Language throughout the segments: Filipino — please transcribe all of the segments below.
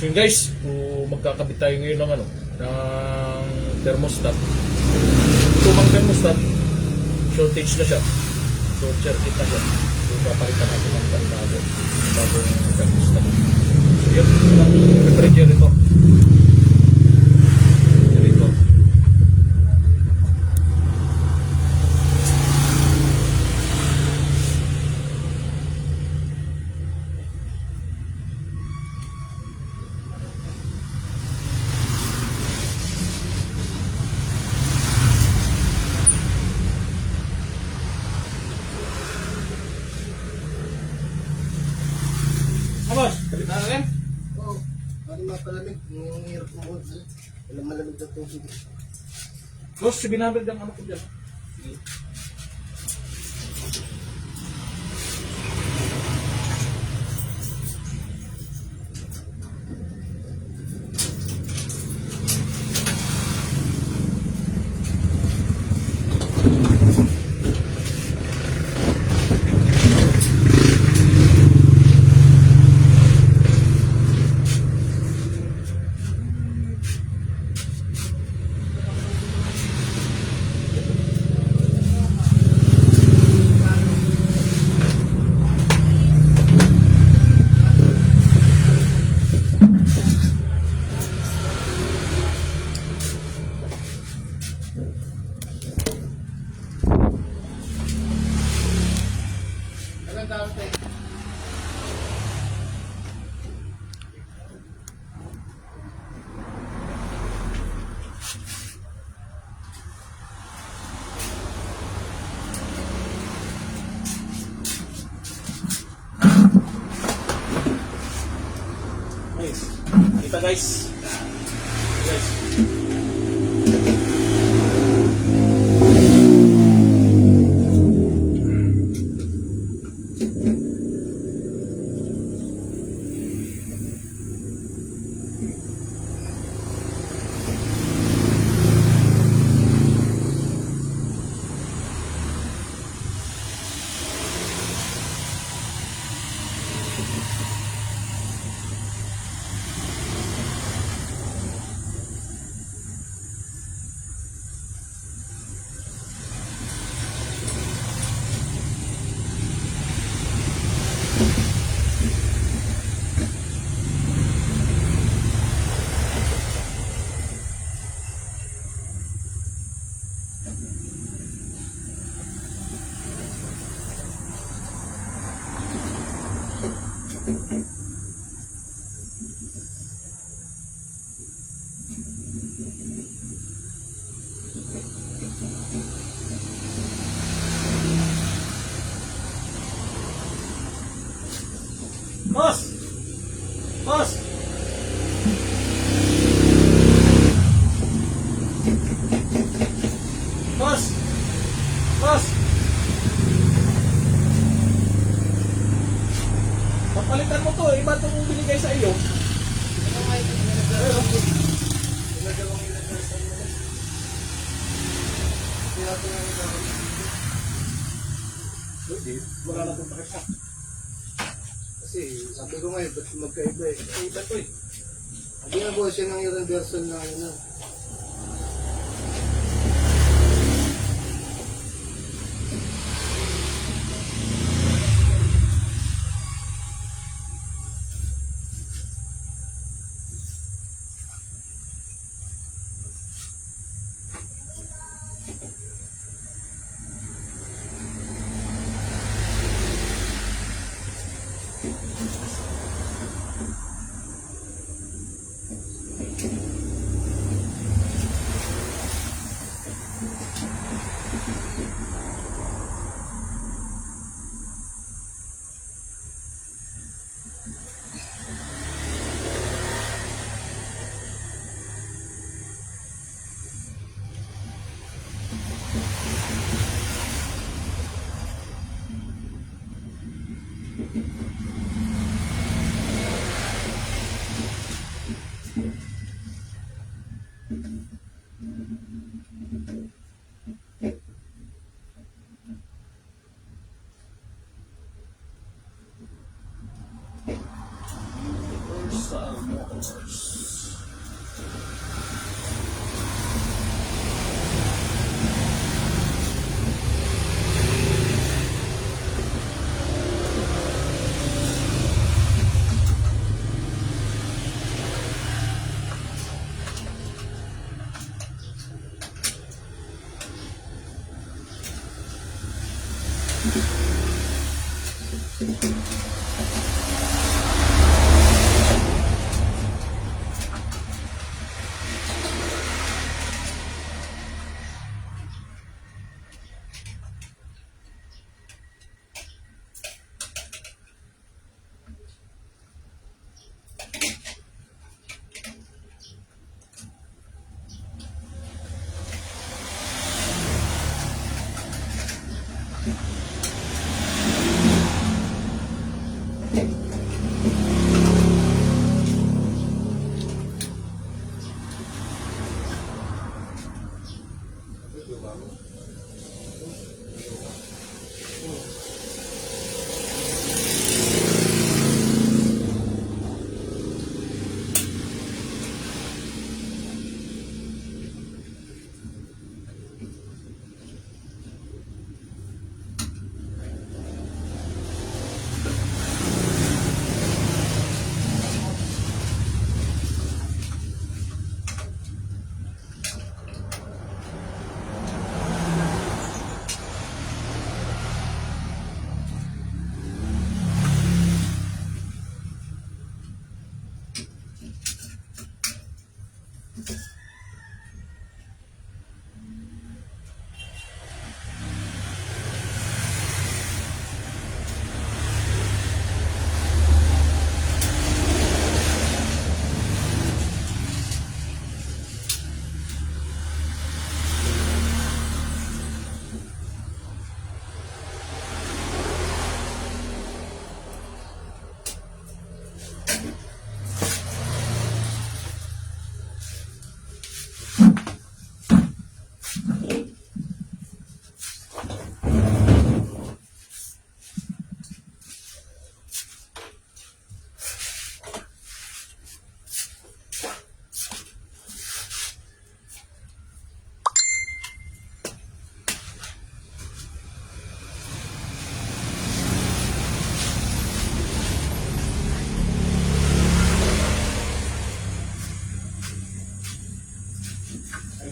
So yun guys, magkakabit tayo ngayon ng ng thermostat. Tumang thermostat, shortage na siya. Short circuit na siya. So papalitan natin ng bagong thermostat. So yun, refrigerator ito. Boss, kabit na rin? Oo, para mapalamig. Yung hirap mo ko. Walang malamig na tubig. Boss, 700 ang ano ko dyan. Anong tawag tayo? Nice. Kita guys. Guys. Boss! Boss! Boss! Boss! Papalitan mo to, iba itong binigay sa iyo. Ano nga ito? Ginagawang ilagay mo. Kaya ito nga ito. Hindi, wala na itong pakita. Kasi sabi ko ngayon, ba't magkaiba eh? Iba to eh. Hindi na po siya ng ilang version na ano.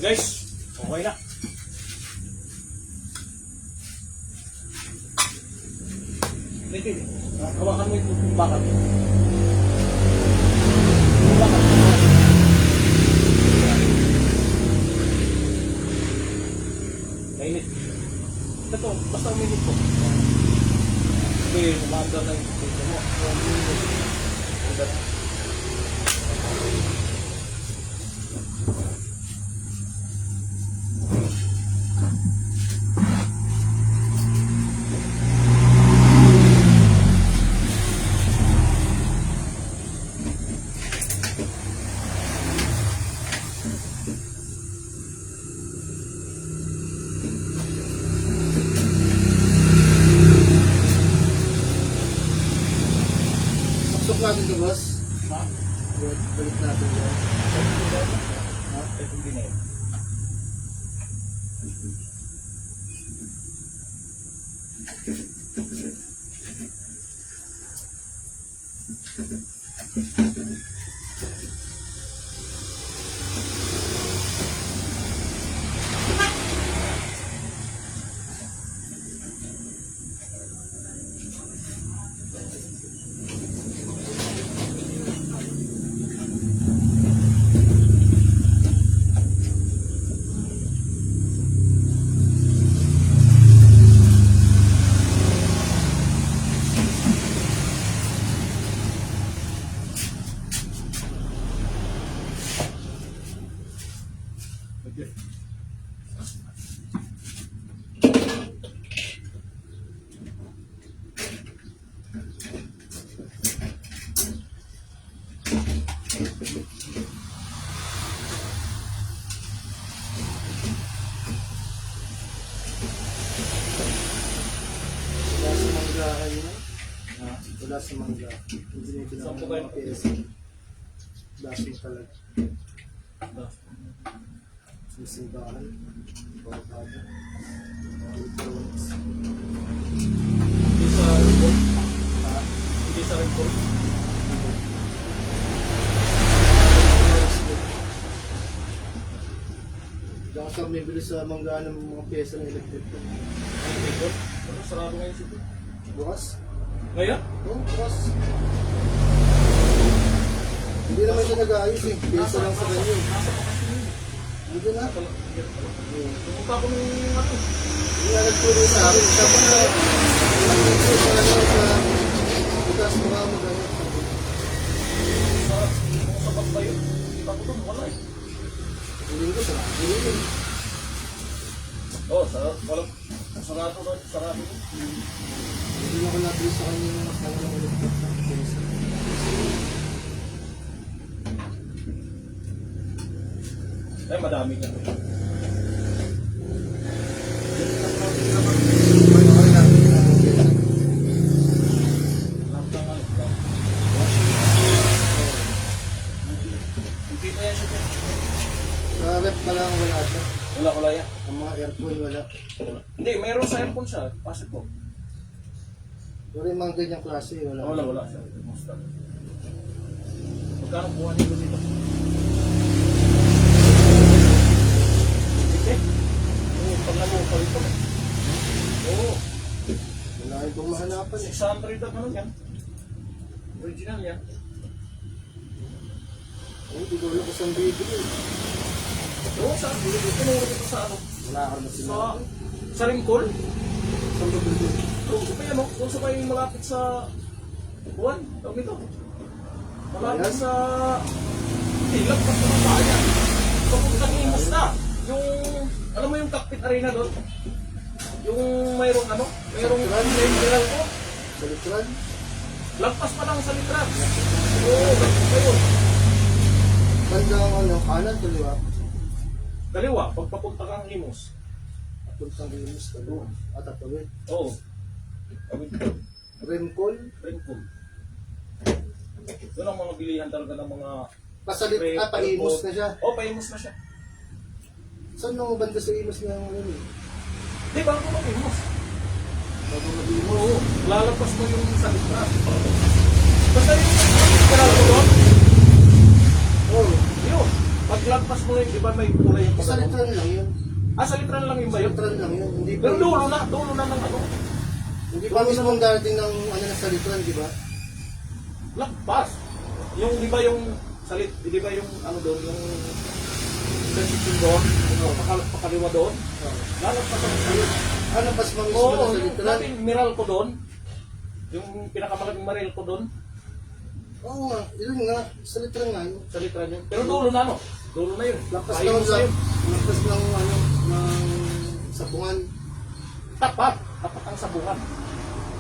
Guys, okay na. Hindi. Hawakan mo yung bakal. Bakal. Mainit. Ito, basta uminit po. Okay, umaga na yung pito mo. Pasok natin ito, boss. Ha? Balik natin yan. Ha? Ito din eh. Wala sa mangga kayo na. Ha? Wala sa mangga. Hindi na ito Saan po ng kayo mga PS. Dashing talaga. Sisimbahan. Barkada. Electronics. Hindi sa report. Ah, Hindi sa report. Diyan ka sa bibili sa manggaan ng mga pyesa ng electric. Ano report? Ano sarado ngayon siya? Bukas? Ngayon? Oo, bukas. Hindi naman siya nag-aayos eh. Pyesa lang sa kanya. Nasa pakasyon yun. Hindi na. Pumunta ako nung ano. Hindi na nagtuloy sa akin. Siya pa na. Sa bukas mga magano. Sa pagbayo. Kita ko doon, wala eh. Hindi ko sa akin. Oo, walang sarado doon. Sarado doon. Hindi na ko natuloy sa kanya yung mga ng electric. Pyesa. Eh, madami nga. Hindi pa yan siya. Sa rep pa lang wala siya. Wala yan. Ang mga aircon wala. Hindi, meron sa aircon siya. Pasok ko. Pero yung mga ganyang klase wala. Wala siya. Kumusta? Magkano buwan nito dito? Hindi. Oo, pag nalukal ito. Oo. Wala yung mahanapan eh. 600 ang ano yan. Original yan. Oo, di ko alam kung saan bibili. Oo, saan? Tinuro dito sa ano? Wala ka na Sa, sila. sa Ringkol. Saan ba bibili? Oo, sa ano? Kung sa may malapit sa buwan. Tawag nito. Malapit Ayan. sa Hilap pa sa kaya. Papuntang Imus na. Yung, alam mo yung cockpit arena doon? Yung mayroong ano? Mayroong general ko. Sa litran? Lagpas pa lang sa litran. Oo, lagpas pa yun. Bandang ano, kanan, kaliwa. Kaliwa, pagpapunta kang Imus. Puntang imus, kaliwa. At atawid. Oo. Tawid ko. Remcol. Ringkol. Doon ang mga bilihan talaga ng mga Pasalit, paimus na siya. Oo, paimus na siya. Saan nung banda sa imus ng ano eh? Di ba ako mag-imus? Bago mag-imus. Oo, lalabas mo yung sa litran. Basta yung kanal ko doon, Oo. yun. Paglagpas mo yung, di ba may kulay yung Sa pagano? litran lang yun. Ah, sa litran lang yung Sa ba yun? litran lang yun. Hindi pa, Pero dulo na ng ano. hindi pa mismo ang darating ng ano na sa litran, di ba? Lagpas. Yung, di ba yung salit, di ba yung ano doon, yung section doon, yung pakaliwa doon, Oo. lalagpas ang salit. Ano pas pa mismo Oo, na sa yung litran? dating miral ko doon, yung pinakamalaking maril ko doon, Oo nga, yun nga. Sa litran nga yun. sa litran yun. Pero dulo na, no? Dulo na yun. Lapas Paimus lang na yun. lapas ng ano, ng sabungan. Tapat ang sabungan.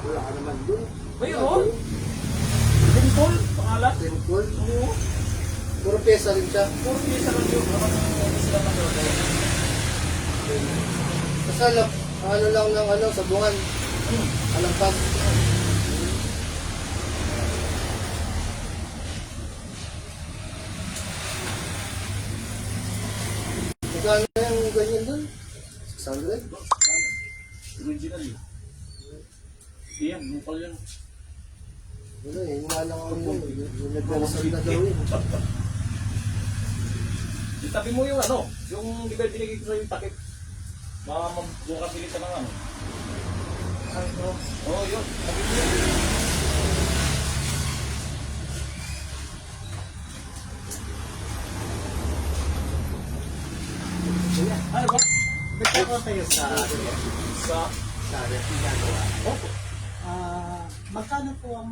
Wala ka naman dun. Mayroon. Ringkol, pangalan. Remcol. Oo. Puro pyesa rin siya. Puro piyesa lang yun. Naman sila na yun. Basta ano lang ng ano, sabungan. Alampas. Magkano na yung ganyan dun? 600? Original yun. Iyan, mukal yan. Wala eh, wala lang ako yun. Yung nagdarasal na daw yun. Itabi mo yung ano, yung di ba binigay ko sa yung takip. Magkakabili ka ng ano. Ano? Oo, yun. Tabi mo yun. Ano ba? Nagkakaroon kayo sa Sa... ref ginagawa. Opo. Magkano po ang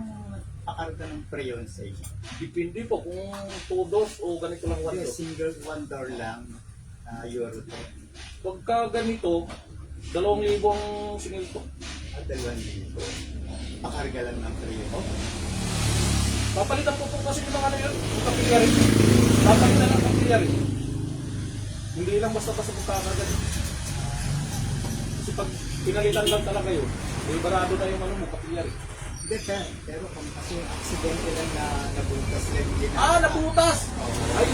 pakarga ng preyon sa inyo? Depende po kung 2 doors o ganito lang 1 Kasi door. single one door lang, euro to. Pagka ganito, 2,000 ang singil ko. At 2,000. Pakarga lang ng preyon. Papalitan po kasi yung mga ano yun, yung kapilyarin. Papalitan ng kapilyarin. Hindi lang basta-basta magkakargan. Kasi pag pinalitan lang talaga yun, barado na yung ano mo, kapilyarin. Hindi, pero kung kasi aksidente lang na nabutas lang din. Nabutas! Ay,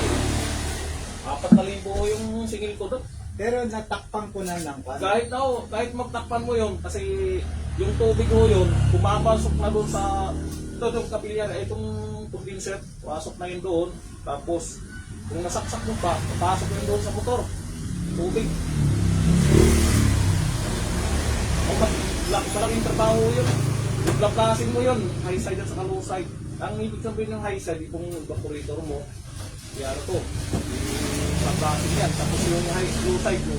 4,000 yung singil ko doon. Pero natakpan ko na lang. Kahit magtakpan mo yun, kasi yung tubig mo yun, pumapasok na doon sa yung kapilyar, itong condenser, pasok na yun doon, tapos kung nasaksak mo pa, papasok yun doon sa motor, tubig. Malaking trabaho yun. Laplasin mo yun, high side at saka low side. Ang ibig sabihin ng high side, itong evaporator mo, yan to, laplasin yan. Tapos yung low side mo,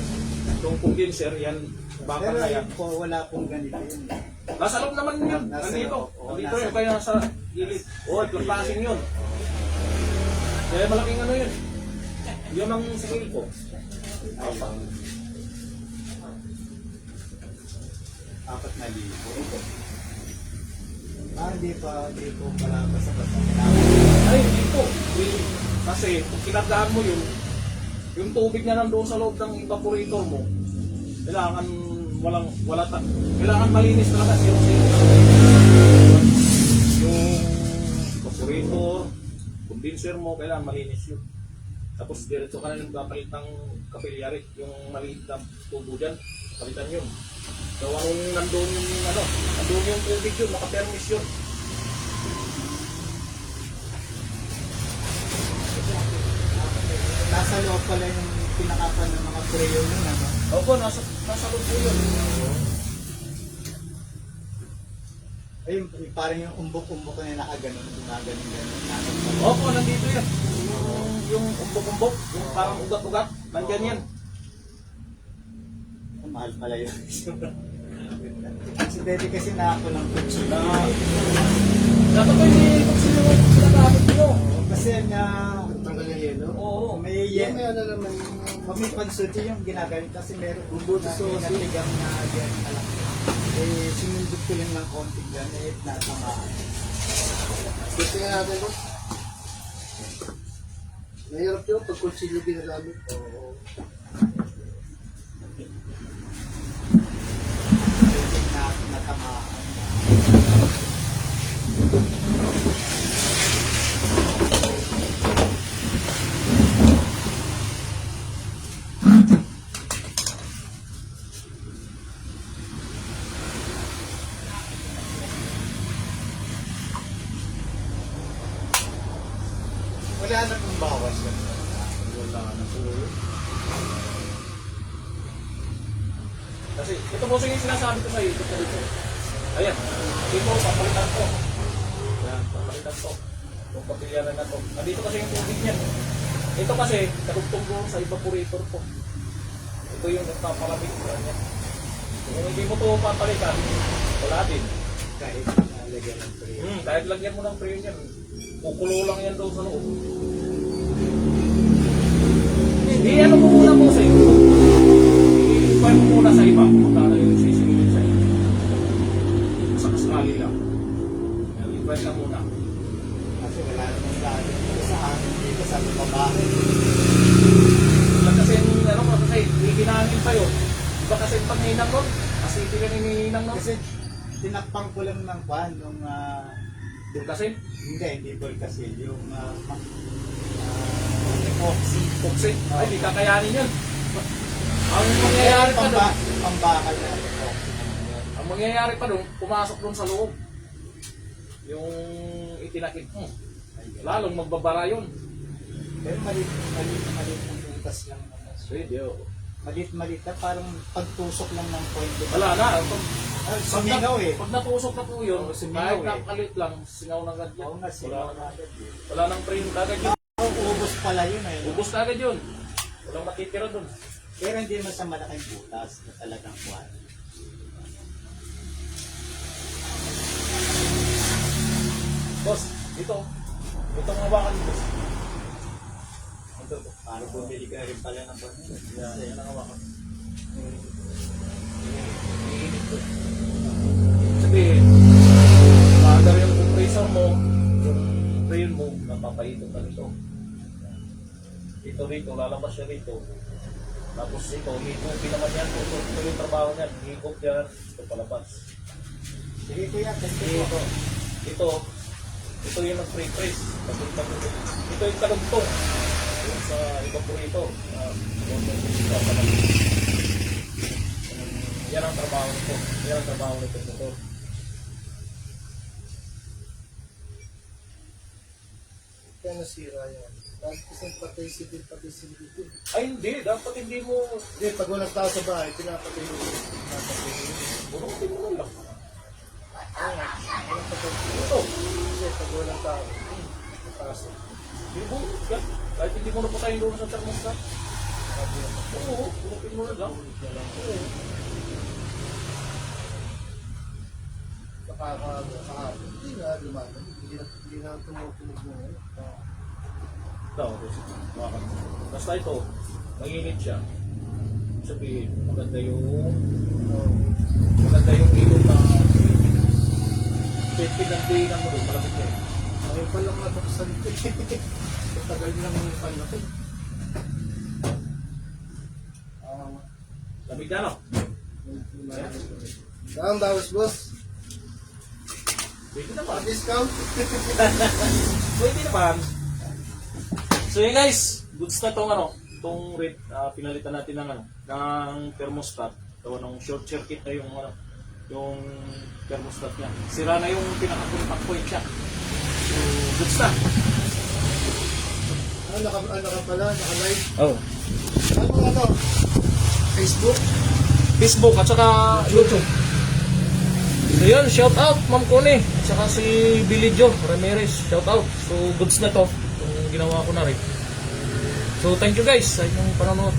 itong condenser, yan, bakal Pero na yan. yun po, wala pong ganito yun. Nasa loob naman yun. Nandito. Nandito yun. Kaya sa gilid. Laplasin yun. Kaya malaking ano yun. Yun ang singil ko. Apa. 4,000. Hindi po pala basta-basta. Ay, hindi po. Kasi kung kinagahan mo yun, yung tubig na nandoon sa loob ng evaporator mo, kailangan kailangan malinis talaga yung evaporator, condenser mo, kailangan malinis yun. Tapos diretso ka na nagpapalit ng kapilyari, yung maliit na tubo dyan, palitan yun. So nandun yung tubig yun, nakapermis yun. Nasa loob pala yung pinakapan ng mga prayer yun, ano? Opo, nasa loob po yun. Ayun, parang yung umbok-umbok na nakaganon, gumaganon. Opo, nandito yan. Yung umbok-umbok, yung parang ugat-ugat, nandyan yan. Mahal pala yun. Si Daddy kasi na ako ng kutsi. Dapat ko yung kutsilo mo, pinagamit mo. Kasi na Tanggal yung yelo. Oo. may Yan, may ano naman. may pansuti yung ginagamit kasi meron Bumbuto sa oso. natigang na yan alam. Sinundot ko lang ng konti dyan, natamaan. Gusto nga natin po. Mahirap yun pag kutsilyo ginagamit. Oo. Natamaan. Wala na pong bawas yun. Wala na po yun. Kasi ito po yung sinasabi ko sa iyo, ito po dito. Ayan, dito, papalitan ko. Ayan, papalitan ko. Itong kapilyaran na to. Nandito kasi yung tubig niyan. Ito kasi, karugtong ko sa evaporator ko. Ito yung nagpapalamig ko niya. Kung hindi mo ito papalitan, wala din. Kahit nalagyan ng prayer. Kahit lagyan mo ng prayer yan, kukulo lang yan daw sa loob. Hindi, ano mo muna po sa iyo. I-inquire mo muna sa iba kung magkano yung sisingilin sa iyo. Sa kasali lang. I-inquire ka muna. Kasi wala namang galing sa amin dito sa babae. Kasi kasi hihinanin pa yun. Iba kasi pag hinang nun, kasi hindi ka hinihinang nun. Kasi tinakpang ko lang ng kwan nung Yung kasi, hindi ball kasi yung epoxy. Puksi, ay di kakayanin yun. Ang mangyayari pa doon, Pambakal na epoxy. ang mangyayari pa doon, pumasok doon sa loob. Yung itinakip mo. Lalong magbabara yun. Pero malit ang butas lang naman. Pwede, oh. Malit na parang pagtusok lang ng point. Wala na. Sumingaw eh. Pag natusok na po yun, Oo, sumingaw kahit eh. nakalit lang, singaw na agad yan. Oo nga, sila na agad eh. Wala nang print agad yun. Ubus pala yun eh. Ubus na agad yun. Walang matitira doon. Pero hindi naman sa malaking butas na talagang kwan. Boss, dito. Itong hawakan mo, boss. Ito. Parang bumili ka rin pala ng kwan. Yan ang hawakan. Iinit ko. Sabihin, maandar yung compressor mo, yung trail mo, napapaikot na nito. Ito rito, lalabas siya rito. Tapos ito, hikopin naman yan. Ito yung trabaho niyan. Hikop yan, ito palabas. Sige kuya, thank you po. Ito yung nag-pre-press. Ito yung kalugtong. Yung sa iba po ito. Yan ang trabaho nito. Yan ang trabaho nito motor. Kaya nasira yan. Tapos kasi patay si dito. Ay hindi, dapat hindi mo Hindi, pag walang tao sa bahay, pinapatay mo. Pinapatay mo. bunutin mo lang. Walang patay. Ito, Kasi pag walang tao, papasok. binubunot ka. Kahit hindi mo napatayin doon sa thermostat. Oo, bunutin mo na lang. Oo. Kahapon, hindi na lumaban. Hindi na tumutunog mo ngayon. Ito, basta ito, mainit siya. Sabihin, maganda yung ilog na pinagdiinan mo doon, malapit na yun. Ngayon pa lang natapos ito. Tagal lang yung panlaki. Lamig na, no? Saan bawas, boss? Pwede naman. Discount? Pwede naman. So yun guys, goods na itong rate, pinalitan natin ng thermostat. Ito, ng short circuit na yung thermostat niya. Sira na yung pinaka-contact point siya. So, goods na. Naka pala, naka-live. Oh. Ano? Facebook? Facebook at saka YouTube. So yun, shout out Ma'am Connie at saka si Billy Joe Ramirez, shout out. So goods na to, itong ginawa ko na rin. So thank you guys sa inyong panonood.